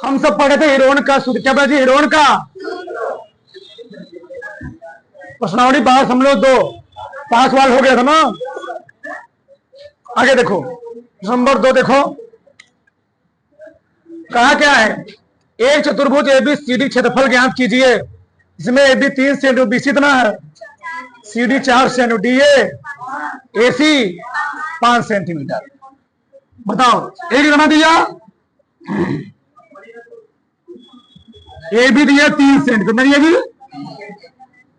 हम सब पढ़े थे हीरोन का सूत्र, क्या बता हीरोन का प्रश्नावली पास हम लोग 2 5 सवाल हो गया था ना। आगे देखो नंबर 2 देखो कहा क्या है, एक चतुर्भुज एबीसीडी क्षेत्रफल ज्ञात कीजिए, इसमें एबी 3 सेंटीमीटर, बीसी इतना है, CD 4 centimetre, DA AC 5 centimetre. बताओ एक कितना दिया, ए भी दिया 3 सेंटीमीटर, ये भी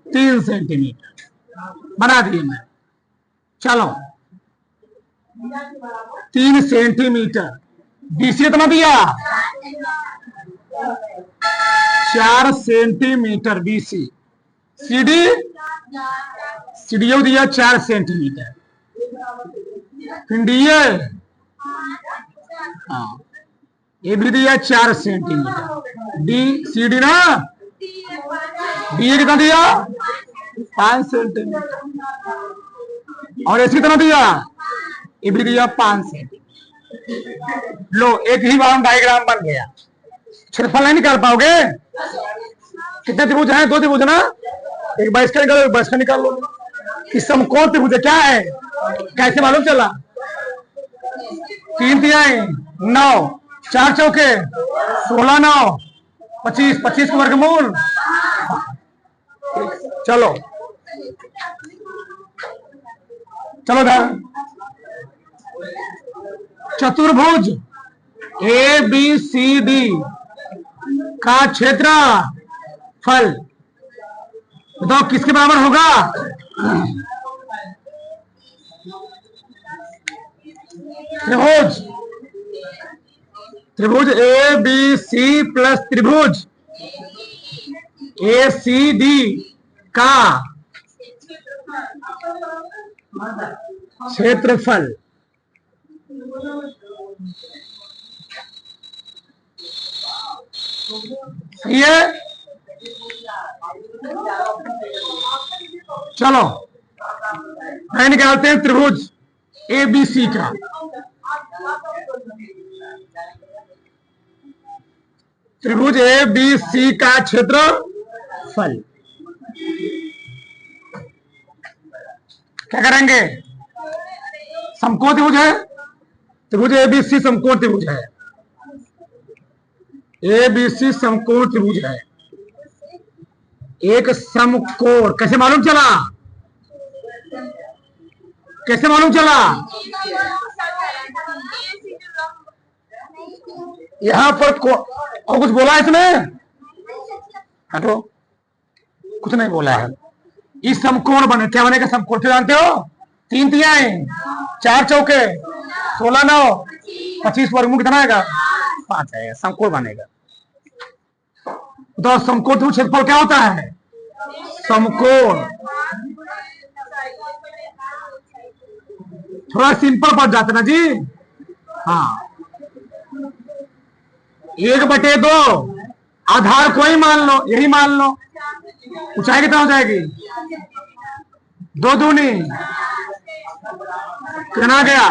3 सेंटीमीटर बना दिए मैं। चलो 3 सेंटीमीटर, बीसी कितना दिया 4 सेंटीमीटर बीसी, सीडी दिया 4 सेंटीमीटर, डीए हाँ ये भी दिया 4 सेंटीमीटर, डी सी डी ना, डी कितना दिया 5 सेंटीमीटर, और ऐसी कितना दिया ये भी दिया 5 सेंटीमीटर। लो एक ही बार डायग्राम बन गया। क्षेत्रफल नहीं निकाल पाओगे, कितने त्रिभुज हैं, 2 त्रिभुज ना, एक 22 का निकालो, 22 का निकाल लो। कि समकोण त्रिभुज क्या है, कैसे मालूम चला, 3 तिहाई 9, 4 चौके 16, 9 25, 25 का वर्गमूल। चलो चलो धर चतुर्भुज ए बी सी डी का क्षेत्रफल बताओ किसके बराबर होगा, त्रिभुज ए बी सी प्लस त्रिभुज ए सी डी का क्षेत्रफल। सही है, चलो मैं निकालते हैं त्रिभुज ए बी सी का। त्रिभुज ए बी सी का क्षेत्रफल क्या करेंगे, समकोण त्रिभुज है, त्रिभुज ए बी सी समकोण त्रिभुज है, ए बी सी समकोण त्रिभुज है। एक समकोण कैसे मालूम चला, कैसे मालूम चला, यहां पर और कुछ बोला है इसमें, हटो कुछ नहीं बोला है। इस समकोण बने, क्या बनेगा समकोण जानते हो, 3 तिहाई 4 चौके 16, 9 25 वर्गमूल कितना आएगा 5 आएगा, समकोण बनेगा। तो समकोण त्रिभुज क्षेत्रफल क्या होता है, समकोण। थोड़ा सिंपल पड़ जाता ना जी, हाँ 1/2 आधार कोई मान लो, यही मान लो, ऊंचाई कितना हो जाएगी 2 दूनी कितना गया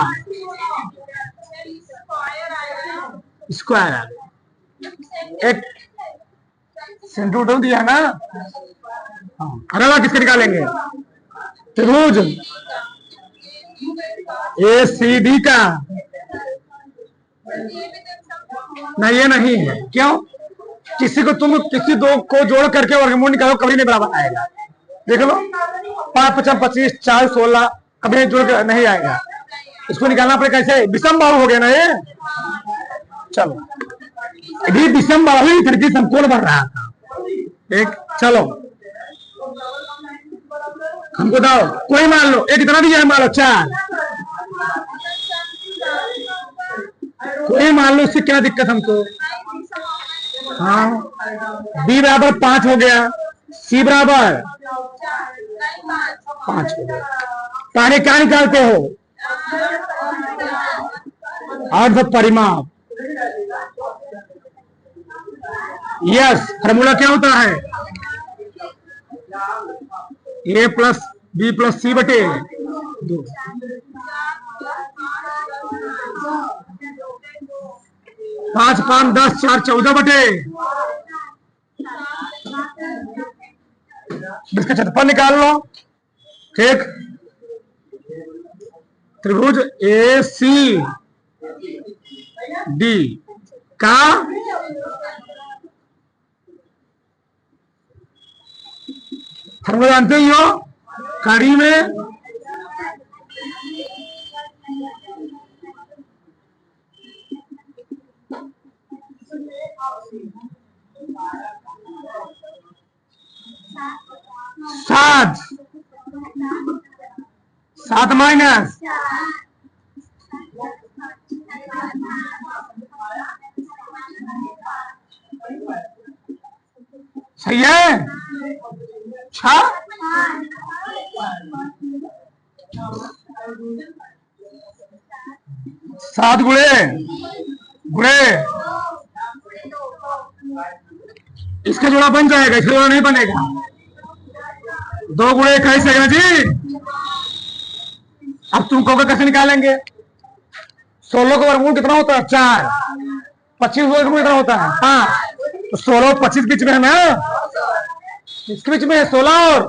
स्क्वायर, एक सेंटीमीटर दिया ना। अरे किसके निकालेंगे, त्रिभुज ए सी डी का, नहीं ये नहीं है, क्यों, किसी को तुम किसी 2 को जोड़ करके वर्गमूल निकालो कभी नहीं बराबर आएगा, देख लो 5 5 25 4 16 कभी जोड़ कर नहीं आएगा, इसको निकालना पड़ेगा कैसे, विषम बाहु हो गया ना ये। चलो अभी विषम बाहु ही फिर भी समकोण बन रहा था एक। चलो हमको दाओ कोई मान लो, एक इतना दिया है मान लो 4, कोई मान लो, इससे क्या दिक्कत हमको, हाँ बी बराबर 5 हो गया, सी बराबर 5 हो गया। तारे क्या निकालते हो, अर्ध परिमाप। यस, फॉर्मूला क्या होता है, ए प्लस बी प्लस सी बटे 2। 5 5 10 4 14 बटे इसका क्षेत्रफल निकाल लो। ठीक, त्रिभुज ए सी डी का फॉर्मूला जानते ही हो, कड़ी में सात 7 माइनस सही है। अच्छा, 7 गुणे गुणे इसका जोड़ा बन जाएगा, इसका जोड़ा नहीं बनेगा। 2 गुणे 21 है जी। अब तुम कहोगे कैसे निकालेंगे? 16 का वर्गमूल कितना होता है? 4। 25 वर्गमूल कितना होता है? 5। तो 16 और 25 बीच में है ना, इसके बीच में है 16 और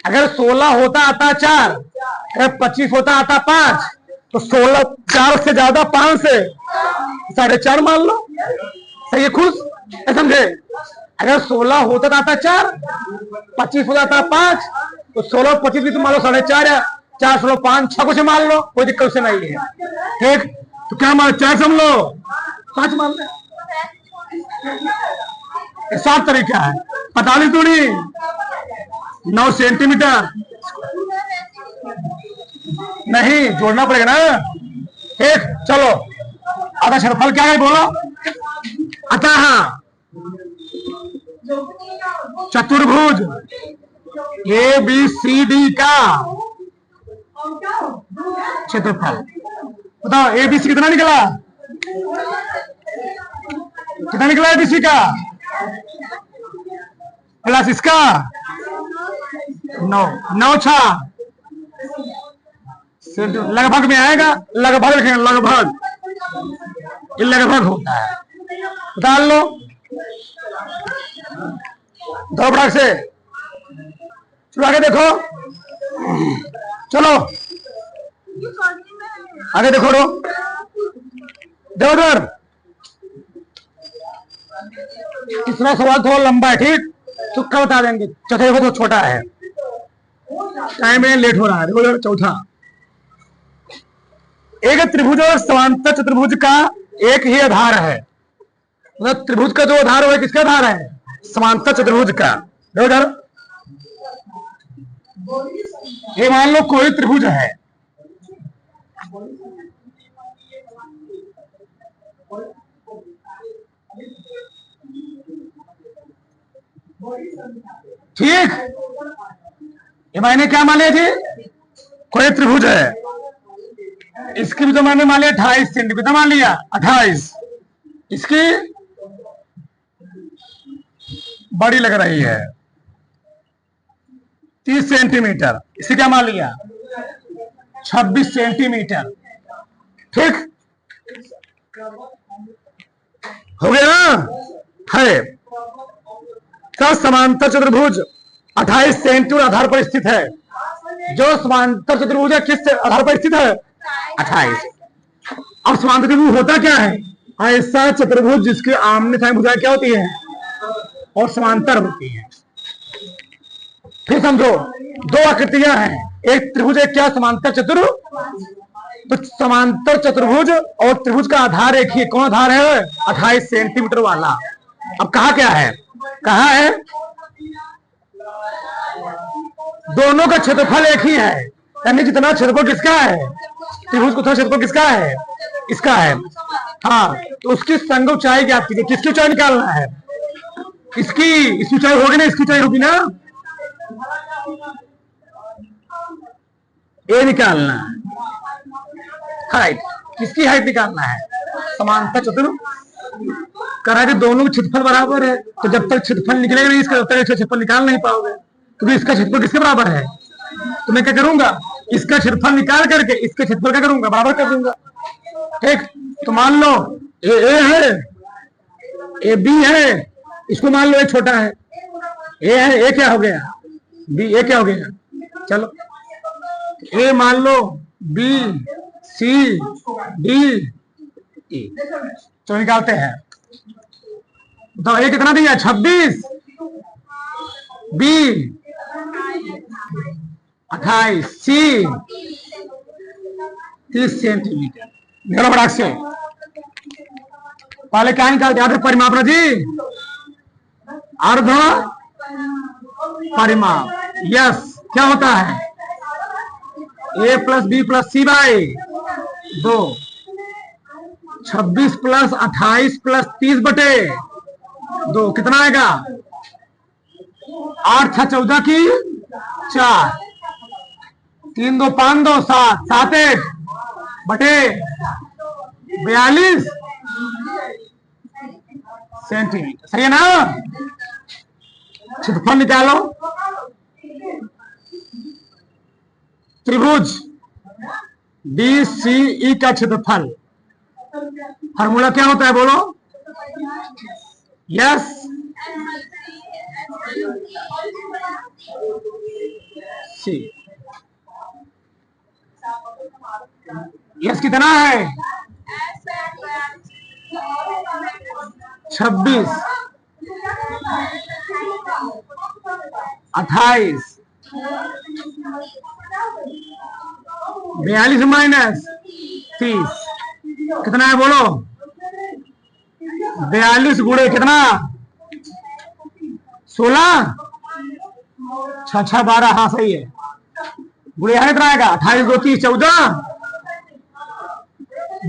अगर 16 होता आता 4, अगर 25 होता आता 5, तो 16 4 से ज्यादा 5 से 4.5 मान लो। सही है, खुश है, समझे? अगर 16 होता आता 4, 25 हो जाता 5, तो 16 25 भी तुम मान लो 4.5 या 4 16 5 6 कुछ मान लो, कोई दिक्कत से नहीं है। ठीक, तो क्या मान 4 सम लो 5 मान लो। 7 तरीका है, 45 दूनी 9 सेंटीमीटर नहीं जोड़ना पड़ेगा ना। ठीक, चलो आधा क्षेत्रफल क्या है बोलो। अतः चतुर्भुज ए बी सी डी का क्षेत्रफल बताओ। ए बी सी कितना निकला? कितना निकला ए बी सी का? प्लस इसका 9 9 6 लगभग में आएगा। लगभग लिखेंगे, लगभग, ये लगभग होता है। बता लो दो भाग से। चलो आगे देखो, चलो आगे देखो रो देवधर। तीसरा सवाल थोड़ा लंबा है, ठीक, तुक्का बता देंगे। चौथा देखो तो छोटा है, टाइम में लेट हो रहा है। देखो चौथा, एक त्रिभुज और समांतर चतुर्भुज का एक ही आधार है। मतलब त्रिभुज का जो आधार है किसका आधार है? समांतर चतुर्भुज का। देखो ये मान लो कोई त्रिभुज है, ठीक, ये मैंने क्या मान लिया जी? कोई त्रिभुज है, इसकी भी तो मैंने मान लिया 28 सेंटीमीटर मान लिया, 28। इसकी बड़ी लग रही है 30 सेंटीमीटर, इसे क्या मान लिया? 26 सेंटीमीटर। ठीक हो गया ना? है तो समांतर चतुर्भुज 28 सेंटीमीटर आधार पर स्थित है। जो समांतर चतुर्भुज है किस आधार पर स्थित है? 28। अब समांतर चतुर्भुज होता क्या है? ऐसा चतुर्भुज जिसके आमने सामने भुजाएं क्या होती है? और समांतर होती है। फिर समझो दो आकृतियां हैं, एक त्रिभुज है क्या? समांतर चतुर्भुज। तो समांतर चतुर्भुज और त्रिभुज का आधार एक ही। कौन आधार है? 28 सेंटीमीटर वाला। अब कहा क्या है? कहा है दोनों का क्षेत्रफल एक ही है, यानी जितना क्षेत्रफल किसका है? त्रिभुज को उतना क्षेत्रफल किसका है? इसका है। हाँ, तो उसकी संग ऊंचाई ज्ञात कीजिए। किसकी ऊंचाई निकालना है? इसकी ऊंचाई होगी ना, इसकी ऊंचाई होगी ना, ये निकालना है। हाइट, किसकी हाइट निकालना है? समांतर चतुर्भुज। कह रहा है कि दोनों क्षेत्रफल बराबर है, तो जब तक क्षेत्रफल निकलेगा नहीं इसका, तब तक इसका क्षेत्रफल निकाल नहीं पाओगे, क्योंकि इसका क्षेत्रफल किसके बराबर है? तो मैं क्या करूंगा? इसका क्षेत्रफल निकाल करके इसके क्षेत्रफल क्या करूंगा? बराबर कर दूंगा। ठीक, तो मान लो ए है, ए बी है, इसको मान लो ए छोटा है, ए है, ए क्या हो गया, बी, ए क्या हो गया, चलो ए मान लो, बी सी डी ई, तो निकालते हैं। तो ए कितना दिया, 26, बी 28, सी 30 सेंटीमीटर। निकलो बड़ा से, पहले क्या निकालते, अर्ध परिमाप जी, अर्ध परिमाप। यस, क्या होता है, A plus B plus C by 2, 26 plus 28 plus 30 बटे 2, कितना आएगा, 8 था 14 की 4, 3 2 5 2 7, 7 1 बटे 42 सेंटीमीटर। सही है ना। क्षेत्रफल निकालो, त्रिभुज डी सी ई का क्षेत्रफल, फार्मूला क्या होता है बोलो, यस, सी, यस कितना है, 26, 28, 42 माइनस 30, कितना है बोलो, 42 गुणे कितना, 16, 6 6 12, हाँ सही है, गुणे यहाँ कितना आएगा, 28 2 30 14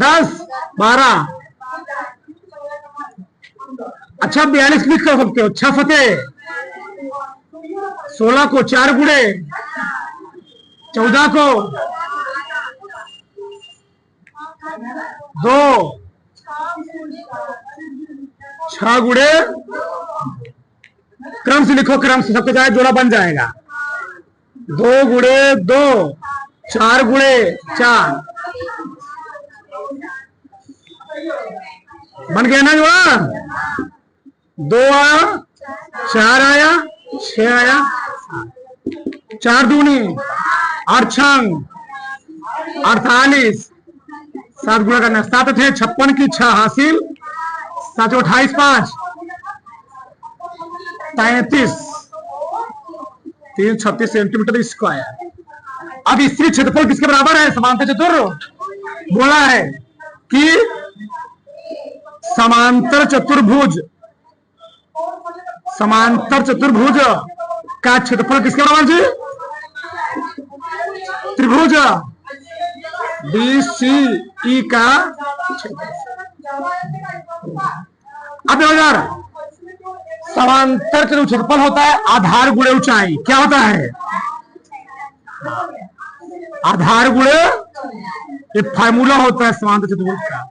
10 12, अच्छा 42 लिख कर सकते हो, 6 फतेह, 16 को 4 गुणे, 14 को 2, 6 गुणे, क्रम से लिखो, क्रम से सबके साथ जोड़ा बन जाएगा, 2 गुणे 2, 4 गुणे 4, बन गया ना जोड़ा, 2 आया, 4 आया, 6 आया, 4 दूनी 8 छंग 48, 7 गुणा करना, 7 थे 56 की 6 हासिल, 7 28 5 33, 336 सेंटीमीटर स्क्वायर। अब स्त्री क्षेत्रफल किसके बराबर है, समांतर चतुर्भुज बोला है कि समांतर चतुर्भुज, समांतर चतुर्भुज का क्षेत्रफल किसके बराबर जी, त्रिभुज डी सी ई का। अब यार समांतर का क्षेत्रफल होता है आधार गुणे ऊंचाई, क्या होता है, आधार गुणे, ये फार्मूला होता है समांतर चतुर्भुज का।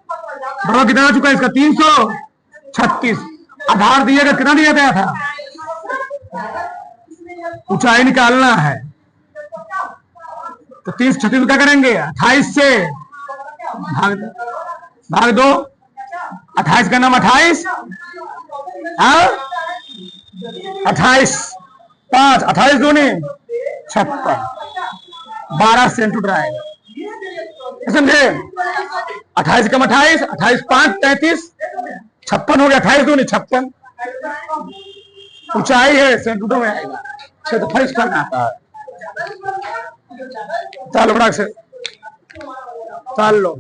बराबर कितना आ चुका है इसका, 336, आधार दिया गया, कितना दिया गया था, ऊंचाई निकालना है, तो 336 क्या करेंगे, 28 से भाग दो, 28 का नाम 28, 28 5, 28 दूनी 56, 12 सेंटीमीटर आएगा, समझे, 28 कम 28, 28 5 33, 56 हो गया, 28 दूनी 56, ऊंचाई है सेंटीमीटर में आएगा, क्षेत्रफल इसका आता है। चलो बड़ा से चाल लो।